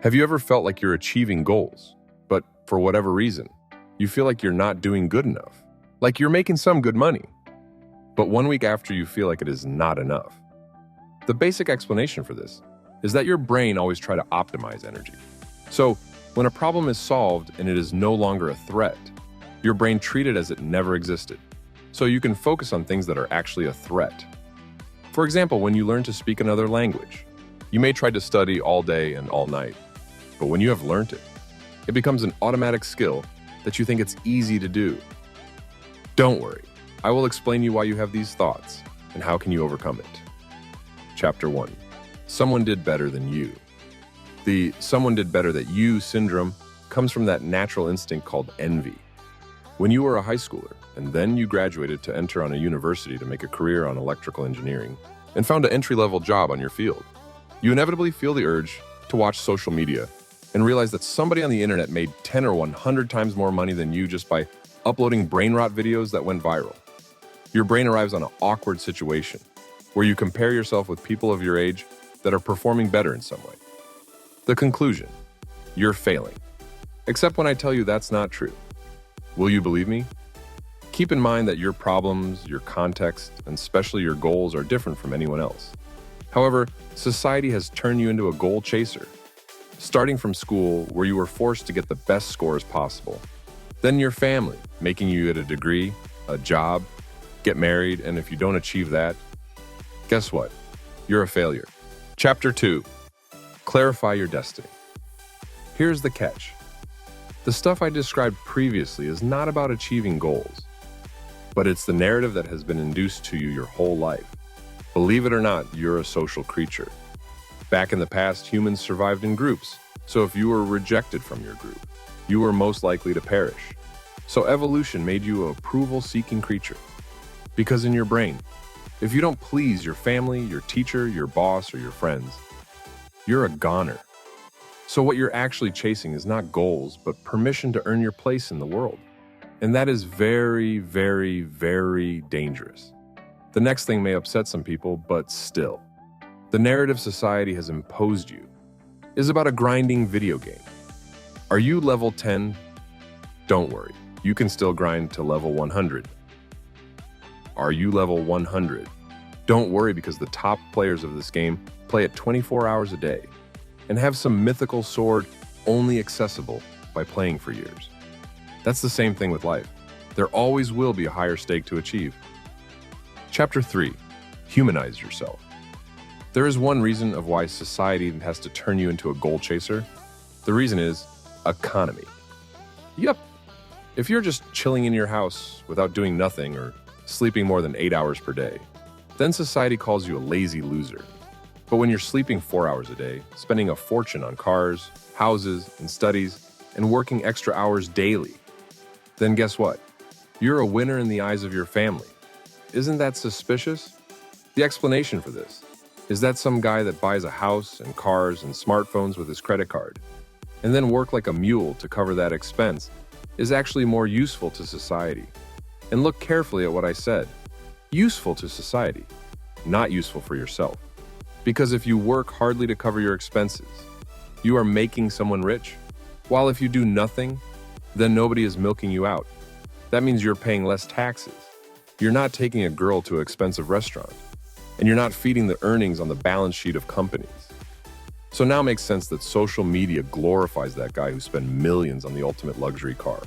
Have you ever felt like you're achieving goals, but for whatever reason, you feel like you're not doing good enough? Like you're making some good money, but 1 week after you feel like it is not enough? The basic explanation for this is that your brain always tries to optimize energy. So when a problem is solved and it is no longer a threat, your brain treats it as it never existed. So you can focus on things that are actually a threat. For example, when you learn to speak another language, you may try to study all day and all night, but when you have learned it, it becomes an automatic skill that you think it's easy to do. Don't worry, I will explain you why you have these thoughts and how can you overcome it. Chapter 1. Someone did better than you. The someone did better than you syndrome comes from that natural instinct called envy. When you were a high schooler and then you graduated to enter on a university to make a career on electrical engineering and found an entry-level job on your field, you inevitably feel the urge to watch social media and realize that somebody on the internet made 10 or 100 times more money than you just by uploading brain rot videos that went viral. Your brain arrives on an awkward situation where you compare yourself with people of your age that are performing better in some way. The conclusion: you're failing. Except when I tell you that's not true. Will you believe me? Keep in mind that your problems, your context, and especially your goals are different from anyone else. However, society has turned you into a goal chaser. Starting from school, where you were forced to get the best scores possible. Then your family, making you get a degree, a job, get married, and if you don't achieve that, guess what? You're a failure. Chapter 2. Clarify your destiny. Here's the catch. The stuff I described previously is not about achieving goals, but it's the narrative that has been induced to you your whole life. Believe it or not, you're a social creature. Back in the past, humans survived in groups, so if you were rejected from your group, you were most likely to perish. So evolution made you an approval-seeking creature. Because in your brain, if you don't please your family, your teacher, your boss, or your friends, you're a goner. So what you're actually chasing is not goals, but permission to earn your place in the world. And that is very, very, very dangerous. The next thing may upset some people, but still. The narrative society has imposed you is about a grinding video game. Are you level 10? Don't worry, you can still grind to level 100. Are you level 100? Don't worry, because the top players of this game play it 24 hours a day and have some mythical sword only accessible by playing for years. That's the same thing with life. There always will be a higher stake to achieve. Chapter 3. Humanize yourself. There is one reason of why society has to turn you into a goal chaser. The reason is economy. Yep. If you're just chilling in your house without doing nothing or sleeping more than 8 hours per day, then society calls you a lazy loser. But when you're sleeping 4 hours a day, spending a fortune on cars, houses, and studies, and working extra hours daily, then guess what? You're a winner in the eyes of your family. Isn't that suspicious? The explanation for this is that some guy that buys a house and cars and smartphones with his credit card and then work like a mule to cover that expense is actually more useful to society. And look carefully at what I said. Useful to society, not useful for yourself. Because if you work hardly to cover your expenses, you are making someone rich. While if you do nothing, then nobody is milking you out. That means you're paying less taxes. You're not taking a girl to an expensive restaurant. And you're not feeding the earnings on the balance sheet of companies. So now it makes sense that social media glorifies that guy who spent millions on the ultimate luxury car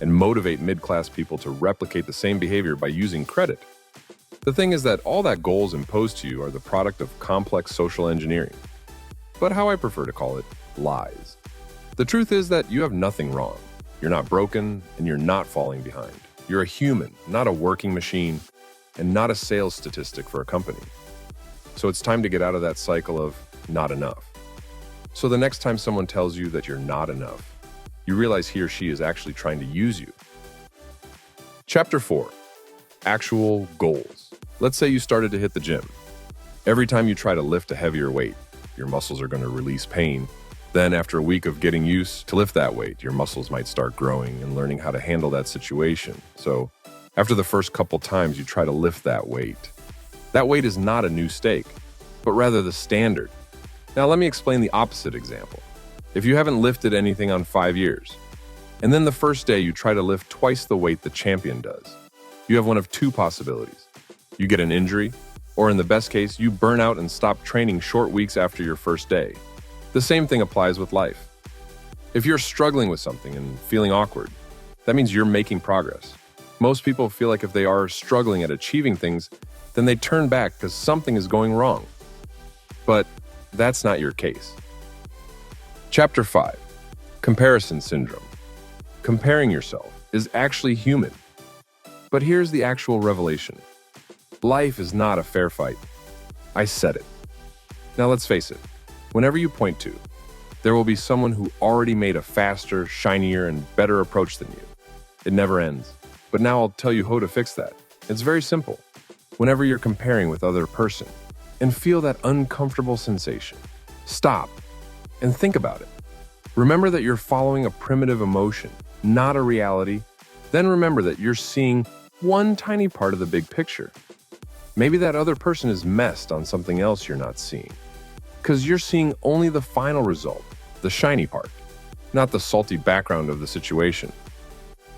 and motivate mid-class people to replicate the same behavior by using credit. The thing is that all that goals imposed to you are the product of complex social engineering. But how I prefer to call it, lies. The truth is that you have nothing wrong. You're not broken and you're not falling behind. You're a human, not a working machine, and not a sales statistic for a company. So it's time to get out of that cycle of not enough. So the next time someone tells you that you're not enough, you realize he or she is actually trying to use you. Chapter 4. Actual goals. Let's say you started to hit the gym. Every time you try to lift a heavier weight, your muscles are going to release pain. Then after a week of getting used to lift that weight, your muscles might start growing and learning how to handle that situation. So after the first couple times you try to lift that weight is not a new stake, but rather the standard. Now let me explain the opposite example. If you haven't lifted anything on 5 years, and then the first day you try to lift twice the weight the champion does, you have one of two possibilities. You get an injury, or in the best case, you burn out and stop training short weeks after your first day. The same thing applies with life. If you're struggling with something and feeling awkward, that means you're making progress. Most people feel like if they are struggling at achieving things, then they turn back because something is going wrong. But that's not your case. Chapter 5. Comparison Syndrome. Comparing yourself is actually human. But here's the actual revelation. Life is not a fair fight. I said it. Now let's face it. Whenever you point to, there will be someone who already made a faster, shinier, and better approach than you. It never ends. But now I'll tell you how to fix that. It's very simple. Whenever you're comparing with other person and feel that uncomfortable sensation, stop and think about it. Remember that you're following a primitive emotion, not a reality. Then remember that you're seeing one tiny part of the big picture. Maybe that other person is messed on something else you're not seeing. Because you're seeing only the final result, the shiny part, not the salty background of the situation.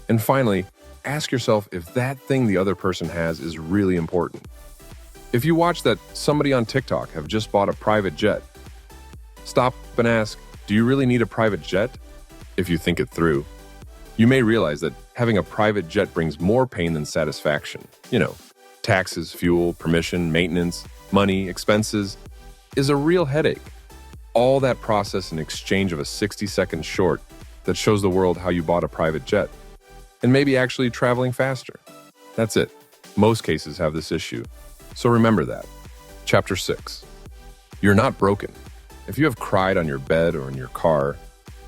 And finally, ask yourself if that thing the other person has is really important. If you watch that somebody on TikTok have just bought a private jet, stop and ask, do you really need a private jet? If you think it through, you may realize that having a private jet brings more pain than satisfaction. Taxes, fuel, permission, maintenance, money, expenses is a real headache. All that process in exchange of a 60-second short that shows the world how you bought a private jet. And maybe actually traveling faster. That's it. Most cases have this issue. So remember that. Chapter 6. You're not broken. If you have cried on your bed or in your car,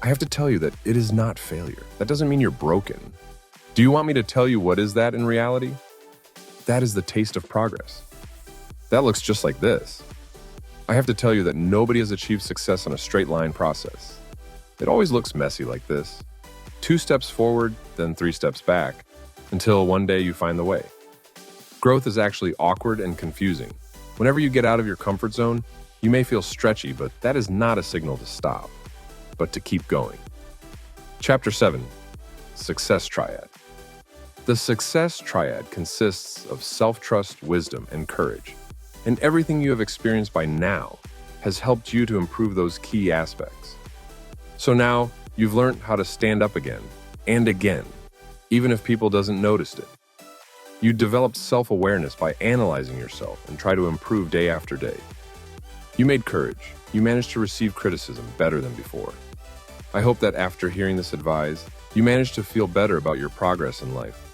I have to tell you that it is not failure. That doesn't mean you're broken. Do you want me to tell you what is that in reality? That is the taste of progress. That looks just like this. I have to tell you that nobody has achieved success on a straight line process. It always looks messy like this. 2 steps forward, then 3 steps back, until one day you find the way. Growth is actually awkward and confusing. Whenever you get out of your comfort zone, you may feel stretchy, but that is not a signal to stop, but to keep going. Chapter 7. Success Triad. The Success Triad consists of self-trust, wisdom, and courage. And everything you have experienced by now has helped you to improve those key aspects. So now, you've learned how to stand up again and again, even if people doesn't notice it. You developed self-awareness by analyzing yourself and try to improve day after day. You made courage. You managed to receive criticism better than before. I hope that after hearing this advice, you managed to feel better about your progress in life.